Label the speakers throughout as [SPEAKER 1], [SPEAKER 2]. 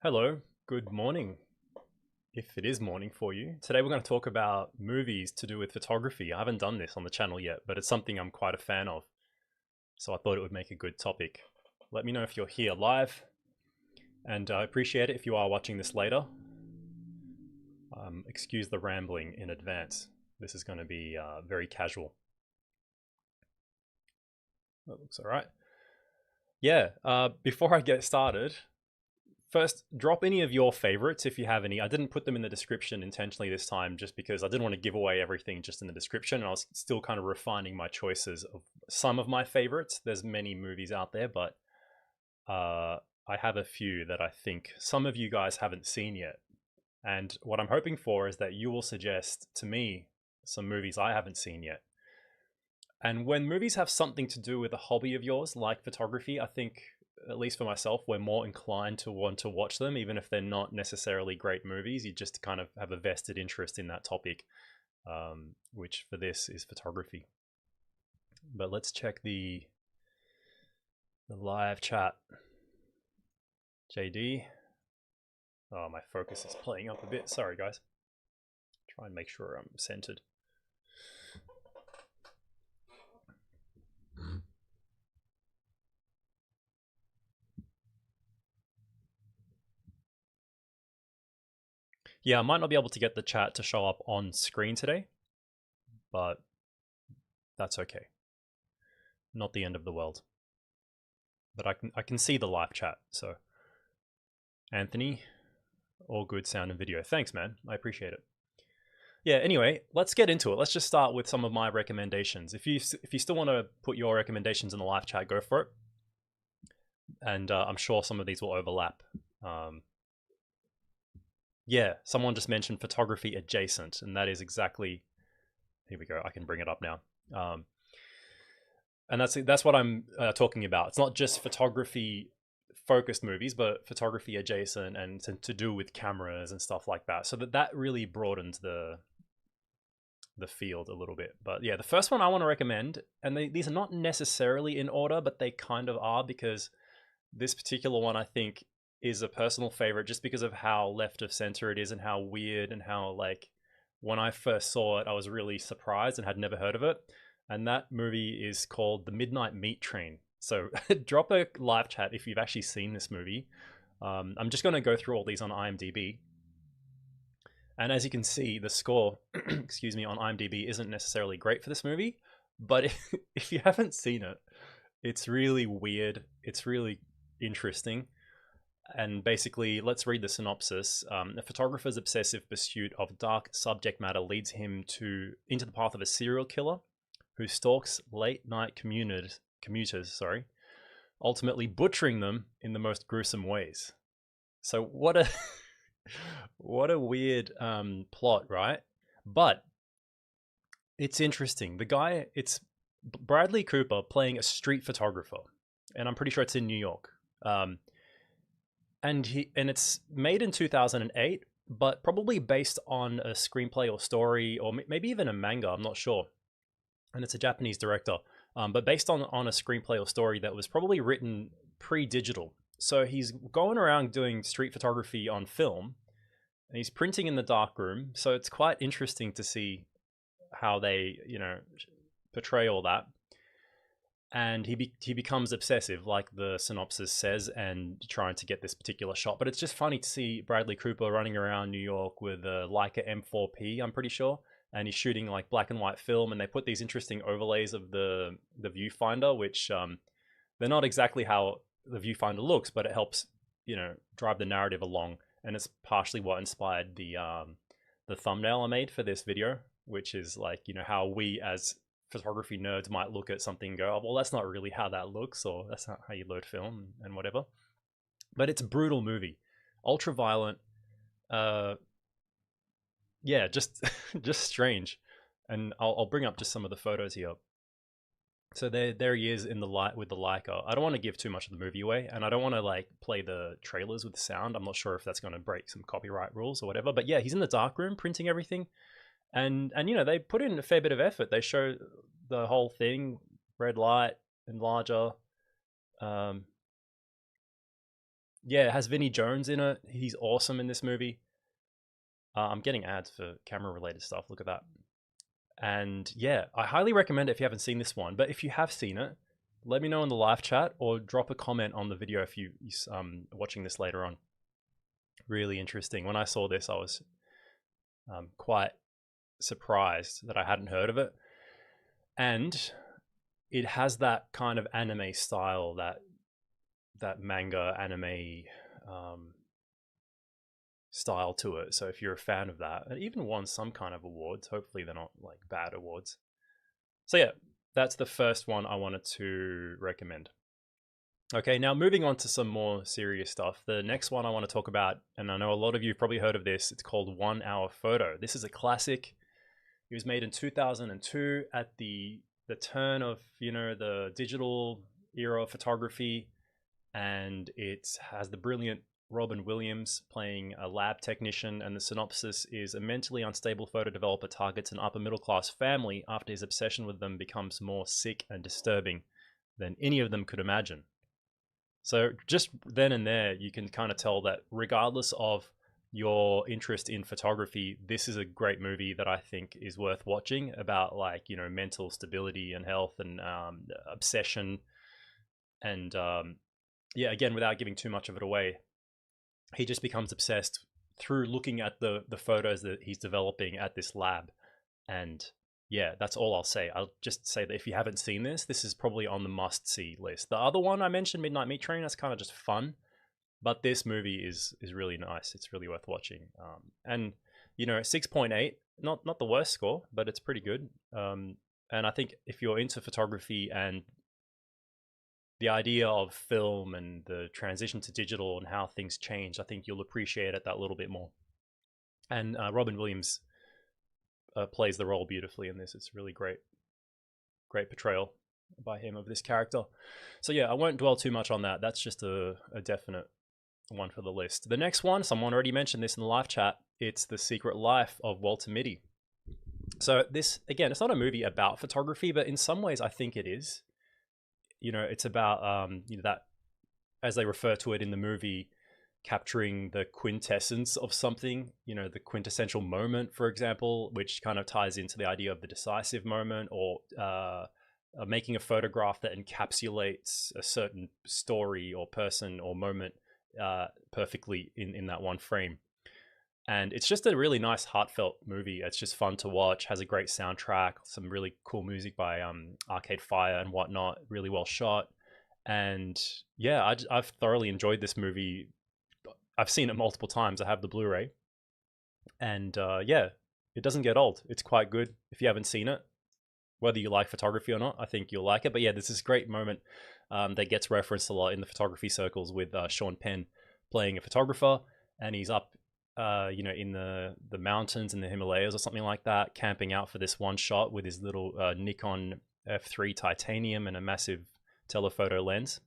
[SPEAKER 1] Hello, good morning, if it is morning for you. Today we're going to talk about movies to do with photography. I haven't done this on the channel yet, but it's something I'm quite a fan of, so I thought it would make a good topic. Let me know if you're here live, and I appreciate it if you are watching this later. Excuse the rambling in advance. This is going to be very casual. That looks alright. Yeah, before I get started, first, drop any of your favorites if you have any. I didn't put them in the description intentionally this time just because I didn't want to give away everything just in the description, and I was still kind of refining my choices of some of my favorites. There's many movies out there, but I have a few that I think some of you guys haven't seen yet. And what I'm hoping for is that you will suggest to me some movies I haven't seen yet. And when movies have something to do with a hobby of yours, like photography, I think, at least for myself, we're more inclined to want to watch them, even if they're not necessarily great movies. You just kind of have a vested interest in that topic, which for this is photography. But let's check the live chat. JD. Oh, my focus is playing up a bit. Sorry, guys. Try and make sure I'm centered. Yeah, I might not be able to get the chat to show up on screen today, but that's okay. Not the end of the world. But I can see the live chat, so Anthony, all good sound and video. Thanks, man. I appreciate it. Yeah, anyway, let's get into it. Let's just start with some of my recommendations. If you still want to put your recommendations in the live chat, go for it. And I'm sure some of these will overlap. Yeah, someone just mentioned photography adjacent, and that is exactly. Here we go. I can bring it up now. And that's what I'm talking about. It's not just photography focused movies, but photography adjacent and to do with cameras and stuff like that. So that really broadens the field a little bit. But yeah, the first one I want to recommend, and these are not necessarily in order, but they kind of are, because this particular one I think is a personal favorite just because of how left of center it is and how weird and how, like, when I first saw it, I was really surprised and had never heard of it. And that movie is called The Midnight Meat Train. So drop a live chat if you've actually seen this movie. I'm just going to go through all these on IMDb. And as you can see, the score, excuse me, on IMDb isn't necessarily great for this movie. But if you haven't seen it, it's really weird. It's really interesting. And basically, let's read the synopsis. A photographer's obsessive pursuit of dark subject matter leads him into the path of a serial killer who stalks late-night commuters, ultimately butchering them in the most gruesome ways. So what a what a weird plot, right? But it's interesting. It's Bradley Cooper playing a street photographer, and I'm pretty sure it's in New York. And it's made in 2008, but probably based on a screenplay or story, or maybe even a manga. I'm not sure. And it's a Japanese director, but based on a screenplay or story that was probably written pre-digital. So he's going around doing street photography on film, and he's printing in the darkroom. So it's quite interesting to see how they, portray all that. And he becomes obsessive, like the synopsis says, and trying to get this particular shot. But it's just funny to see Bradley Cooper running around New York with a Leica M4P, I'm pretty sure, and he's shooting like black and white film, and they put these interesting overlays of the viewfinder, which they're not exactly how the viewfinder looks, but it helps drive the narrative along, and it's partially what inspired the thumbnail I made for this video, which is like how we as photography nerds might look at something and go, oh, well, that's not really how that looks, or that's not how you load film and whatever. But it's a brutal movie, ultra violent. Yeah, just just strange. And I'll bring up just some of the photos here. So there he is in the light with the Leica. I don't want to give too much of the movie away, and I don't want to like play the trailers with sound. I'm not sure if that's going to break some copyright rules or whatever. But yeah, he's in the darkroom printing everything, and they put in a fair bit of effort. They show the whole thing, red light, enlarger, Yeah, it has Vinnie Jones in it. He's awesome in this movie. I'm getting ads for camera related stuff. Look at that. And yeah, I highly recommend it if you haven't seen this one. But if you have seen it, let me know in the live chat or drop a comment on the video if you watching this later on. Really interesting. When I saw this, I was quite surprised that I hadn't heard of it. And it has that kind of anime style, that manga anime style to it. So if you're a fan of that, it even won some kind of awards. Hopefully they're not like bad awards. So yeah, that's the first one I wanted to recommend. Okay, now moving on to some more serious stuff. The next one I want to talk about, and I know a lot of you have probably heard of this, it's called 1 Hour Photo. This is a classic. It was made in 2002 at the turn of, the digital era of photography, and it has the brilliant Robin Williams playing a lab technician, and the synopsis is: a mentally unstable photo developer targets an upper middle class family after his obsession with them becomes more sick and disturbing than any of them could imagine. So just then and there, you can kind of tell that regardless of your interest in photography, this is a great movie that I think is worth watching about, like, mental stability and health and obsession. And yeah, again, without giving too much of it away, he just becomes obsessed through looking at the photos that he's developing at this lab. And yeah, that's all I'll say. I'll just say that if you haven't seen this, this is probably on the must-see list. The other one I mentioned, Midnight Meat Train, that's kind of just fun. But this movie is really nice. It's really worth watching. And 6.8, not the worst score, but it's pretty good. And I think if you're into photography and the idea of film and the transition to digital and how things change, I think you'll appreciate it that little bit more. And Robin Williams plays the role beautifully in this. It's really great portrayal by him of this character. So yeah, I won't dwell too much on that. That's just a definite one for the list. The next one, someone already mentioned this in the live chat. It's The Secret Life of Walter Mitty. So this, again, it's not a movie about photography, but in some ways I think it is. It's about that, as they refer to it in the movie, capturing the quintessence of something, the quintessential moment, for example, which kind of ties into the idea of the decisive moment, or making a photograph that encapsulates a certain story or person or moment perfectly in that one frame. And it's just a really nice, heartfelt movie. It's just fun to watch, has a great soundtrack, some really cool music by Arcade Fire and whatnot, really well shot. And yeah, I've thoroughly enjoyed this movie. I've seen it multiple times. I have the Blu-ray, and yeah, it doesn't get old. It's quite good. If you haven't seen it, whether you like photography or not, I think you'll like it. But yeah, there's this great moment that gets referenced a lot in the photography circles with Sean Penn playing a photographer, and he's up, in the mountains in the Himalayas or something like that, camping out for this one shot with his little Nikon F3 titanium and a massive telephoto lens.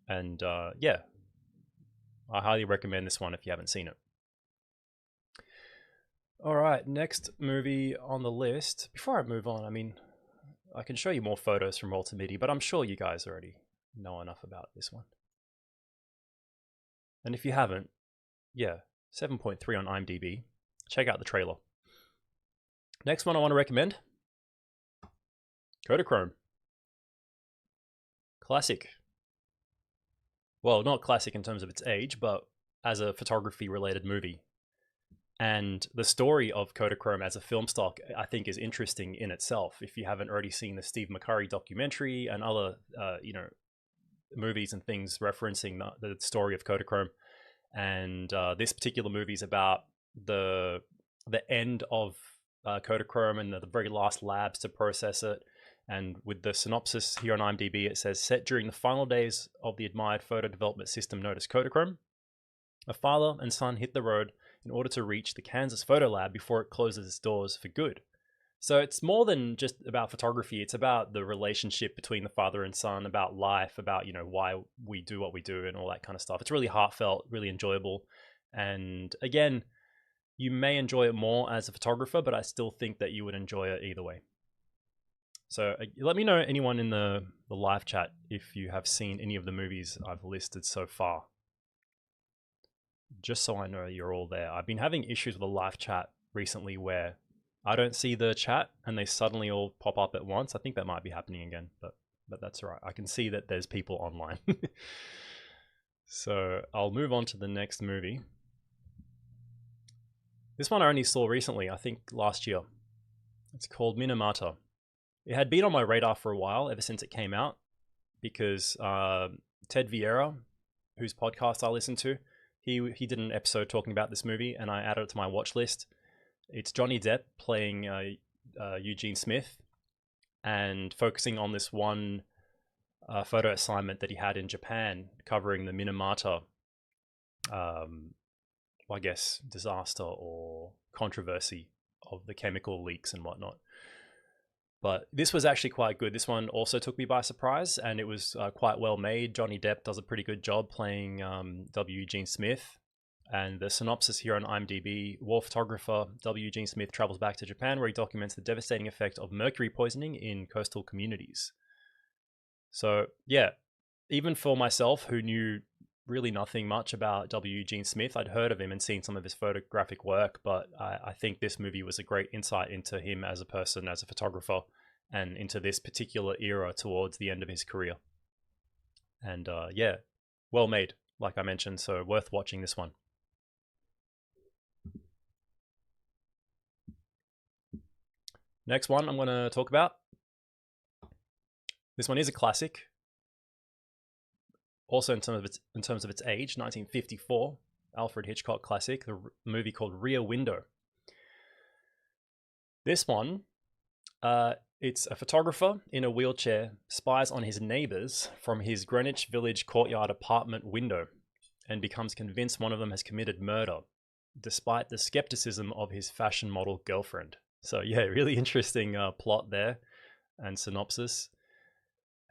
[SPEAKER 1] And yeah, I highly recommend this one if you haven't seen it. All right, next movie on the list. Before I move on, I can show you more photos from Walter Mitty, but I'm sure you guys already know enough about this one. And if you haven't, yeah, 7.3 on IMDb. Check out the trailer. Next one I want to recommend, Kodachrome. Classic. Well, not classic in terms of its age, but as a photography-related movie. And the story of Kodachrome as a film stock, I think, is interesting in itself. If you haven't already seen the Steve McCurry documentary and other, movies and things referencing the story of Kodachrome, and this particular movie is about the end of Kodachrome and the very last labs to process it. And with the synopsis here on IMDb, it says, set during the final days of the admired photo development system known as Kodachrome, a father and son hit the road in order to reach the Kansas Photo Lab before it closes its doors for good. So it's more than just about photography. It's about the relationship between the father and son, about life, about, why we do what we do and all that kind of stuff. It's really heartfelt, really enjoyable. And again, you may enjoy it more as a photographer, but I still think that you would enjoy it either way. So let me know, anyone in the live chat, if you have seen any of the movies I've listed so far. just so I know you're all there. I've been having issues with the live chat recently where I don't see the chat and they suddenly all pop up at once. I think that might be happening again, but that's all right. I can see that there's people online. So I'll move on to the next movie. This one I only saw recently, I think last year. It's called Minamata. It had been on my radar for a while, ever since it came out, because Ted Vieira, whose podcast I listen to, he did an episode talking about this movie, and I added it to my watch list. It's Johnny Depp playing Eugene Smith, and focusing on this one photo assignment that he had in Japan, covering the Minamata, I guess, disaster or controversy of the chemical leaks and whatnot. But this was actually quite good. This one also took me by surprise, and it was quite well made. Johnny Depp does a pretty good job playing W. Eugene Smith. And the synopsis here on IMDb: war photographer W. Eugene Smith travels back to Japan, where he documents the devastating effect of mercury poisoning in coastal communities. So yeah, even for myself, who knew really nothing much about W. Eugene Smith, I'd heard of him and seen some of his photographic work, but I think this movie was a great insight into him as a person, as a photographer, and into this particular era towards the end of his career. And yeah, well made, like I mentioned, so worth watching this one. Next one I'm going to talk about. This one is a classic. Also in terms of its age, 1954, Alfred Hitchcock classic, the movie called Rear Window. This one, it's a photographer in a wheelchair spies on his neighbors from his Greenwich Village courtyard apartment window and becomes convinced one of them has committed murder, despite the skepticism of his fashion model girlfriend. So yeah, really interesting plot there and synopsis.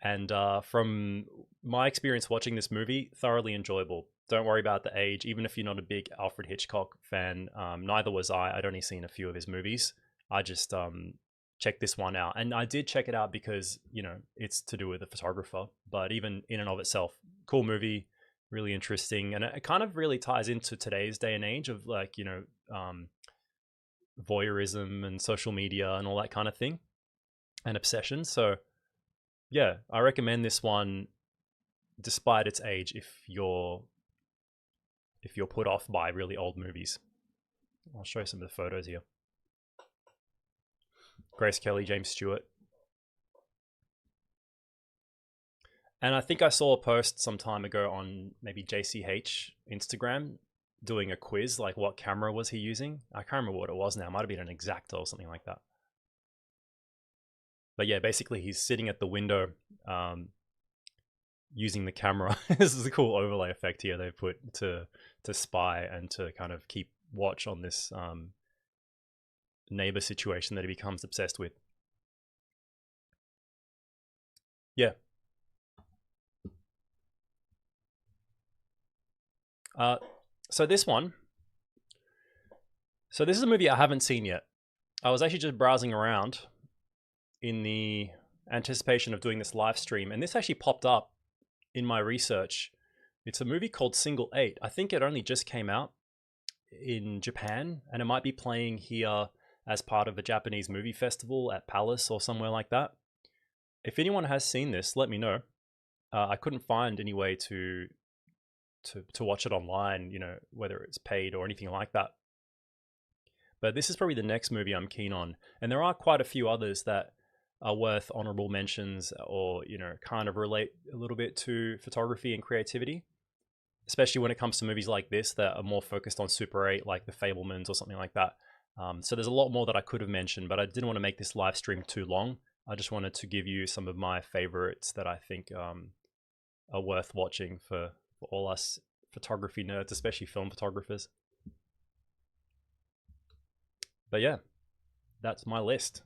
[SPEAKER 1] And from my experience watching this movie, thoroughly enjoyable. Don't worry about the age, even if you're not a big Alfred Hitchcock fan. Neither was I. I'd only seen a few of his movies. I just checked this one out. And I did check it out because, you know, it's to do with a photographer. But even in and of itself, cool movie, really interesting. And it kind of really ties into today's day and age of, like, you know, voyeurism and social media and all that kind of thing and obsession. So yeah, I recommend this one despite its age if you're put off by really old movies. I'll show you some of the photos here. Grace Kelly, James Stewart. And I think I saw a post some time ago on maybe JCH Instagram doing a quiz, like what camera was he using? I can't remember what it was now. It might have been an Exacto or something like that. But yeah, basically he's sitting at the window using the camera. This is a cool overlay effect here they put to spy and to kind of keep watch on this neighbor situation that he becomes obsessed with. Yeah. So this is a movie I haven't seen yet. I was actually just browsing around in the anticipation of doing this live stream, and this actually popped up in my research. It's a movie called Single 8. I think it only just came out in Japan, and it might be playing here as part of a Japanese movie festival at Palace or somewhere like that. If anyone has seen this, let me know. I couldn't find any way to watch it online, you know, whether it's paid or anything like that. But this is probably the next movie I'm keen on. And there are quite a few others that are worth honorable mentions, or, you know, kind of relate a little bit to photography and creativity, especially when it comes to movies like this that are more focused on Super 8, like The Fabelmans or something like that. So there's a lot more that I could have mentioned, but I didn't want to make this live stream too long. I just wanted to give you some of my favorites that I think are worth watching for all us photography nerds, especially film photographers. But yeah, that's my list.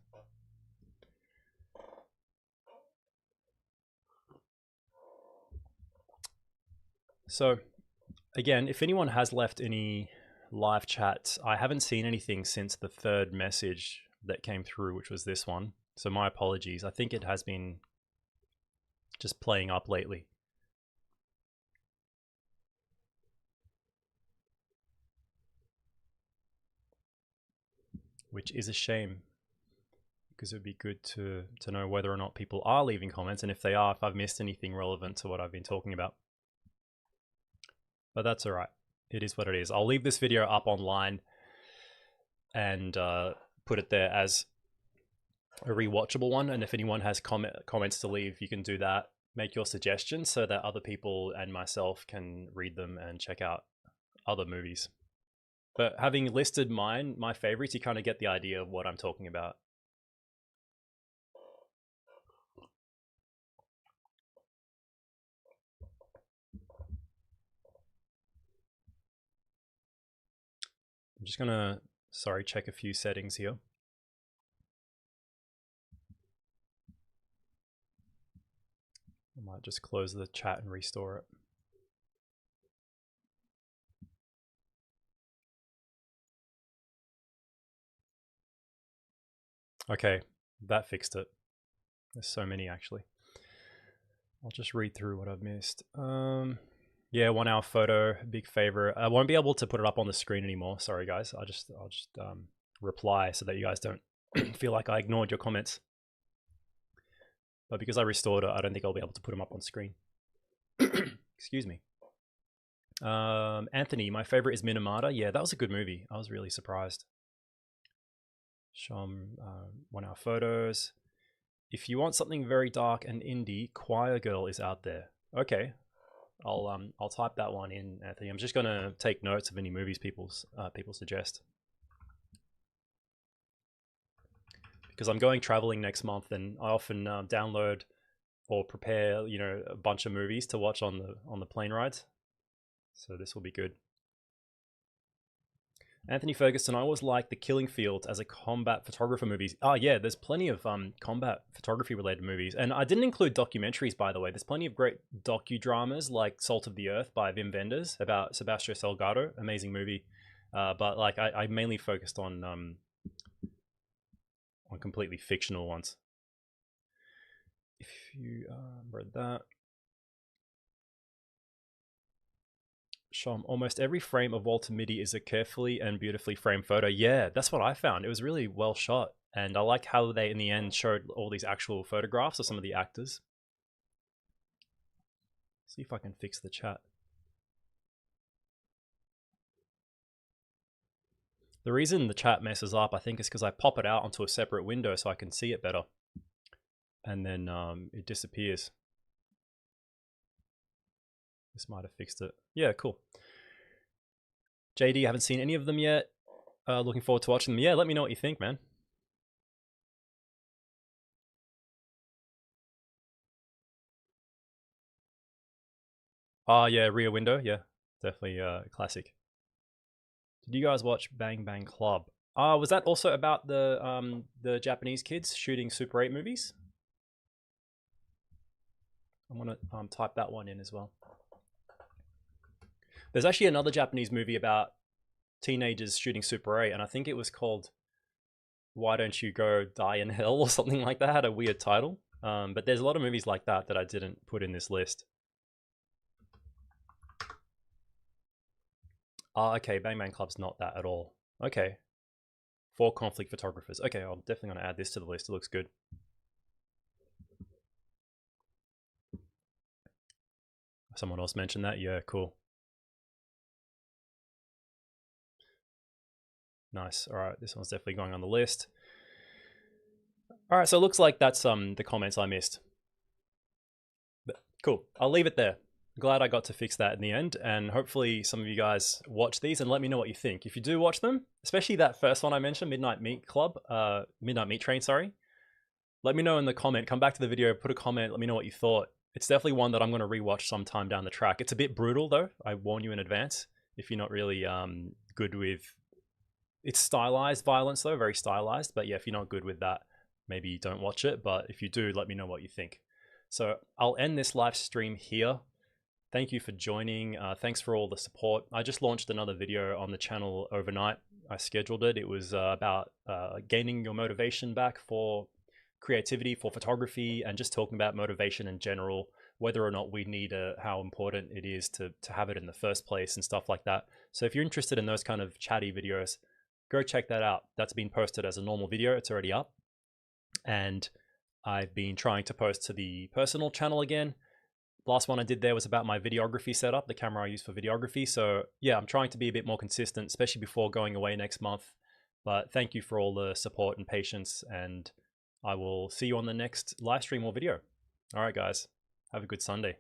[SPEAKER 1] So again, if anyone has left any live chats, I haven't seen anything since the third message that came through, which was this one. So my apologies. I think it has been just playing up lately. which is a shame because it would be good to know whether or not people are leaving comments, and if they are, if I've missed anything relevant to what I've been talking about. But that's all right. It is what it is. I'll leave this video up online and put it there as a rewatchable one. And if anyone has comments to leave, you can do that. Make your suggestions so that other people and myself can read them and check out other movies. But having listed my favorites, you kind of get the idea of what I'm talking about. I'm just gonna, check a few settings here. I might just close the chat and restore it. Okay, that fixed it. There's so many actually. I'll just read through what I've missed. Yeah, 1 hour photo, big favorite. I won't be able to put it up on the screen anymore. Sorry guys. I'll just reply so that you guys don't feel like I ignored your comments. But because I restored it, I don't think I'll be able to put them up on screen. Excuse me. Anthony, my favorite is Minamata. Yeah, that was a good movie. I was really surprised. Shom, 1 hour photos. If you want something very dark and indie, Choir Girl is out there. Okay, I'll type that one in, Anthony. I'm just gonna take notes of any movies people suggest, because I'm going traveling next month, and I often download or prepare, a bunch of movies to watch on the plane rides. So this will be good. Anthony Ferguson, I always like The Killing Fields as a combat photographer movies. Oh yeah, there's plenty of combat photography related movies. And I didn't include documentaries, by the way. There's plenty of great docudramas like Salt of the Earth by Wim Wenders about Sebastião Salgado. Amazing movie. But like I mainly focused on completely fictional ones. If you read that. Almost every frame of Walter Mitty is a carefully and beautifully framed photo. Yeah, that's what I found. It was really well shot. And I like how they, in the end, showed all these actual photographs of some of the actors. See if I can fix the chat. The reason the chat messes up, I think, is because I pop it out onto a separate window so I can see it better. And then it disappears. This might have fixed it. Yeah, cool. JD, haven't seen any of them yet. Looking forward to watching them. Yeah, let me know what you think, man. Yeah, Rear Window. Yeah, definitely classic. Did you guys watch Bang Bang Club? Was that also about the Japanese kids shooting Super 8 movies? I'm gonna type that one in as well. There's actually another Japanese movie about teenagers shooting Super 8, and I think it was called Why Don't You Go Die in Hell or something like that. Had a weird title. But there's a lot of movies like that that I didn't put in this list. Okay, Bang Bang Club's not that at all. Okay. 4 conflict photographers. Okay, I'm definitely going to add this to the list. It looks good. Someone else mentioned that? Yeah, cool. Nice. All right, this one's definitely going on the list. All right, so it looks like that's the comments I missed. But cool. I'll leave it there. Glad I got to fix that in the end, and hopefully some of you guys watch these and let me know what you think. If you do watch them, especially that first one I mentioned, Midnight Meat Train, sorry. Let me know in the comment. Come back to the video, put a comment, let me know what you thought. It's definitely one that I'm going to rewatch sometime down the track. It's a bit brutal though. I warn you in advance if you're not really good with. It's stylized violence though, very stylized. But yeah, if you're not good with that, maybe don't watch it. But if you do, let me know what you think. So I'll end this live stream here. Thank you for joining. Thanks for all the support. I just launched another video on the channel overnight. I scheduled it. It was about gaining your motivation back for creativity, for photography, and just talking about motivation in general, whether or not we need how important it is to have it in the first place and stuff like that. So if you're interested in those kind of chatty videos, go check that out. That's been posted as a normal video. It's already up. And I've been trying to post to the personal channel again. Last one I did there was about my videography setup, the camera I use for videography. So yeah, I'm trying to be a bit more consistent, especially before going away next month. But thank you for all the support and patience, and I will see you on the next live stream or video. All right, guys, have a good Sunday.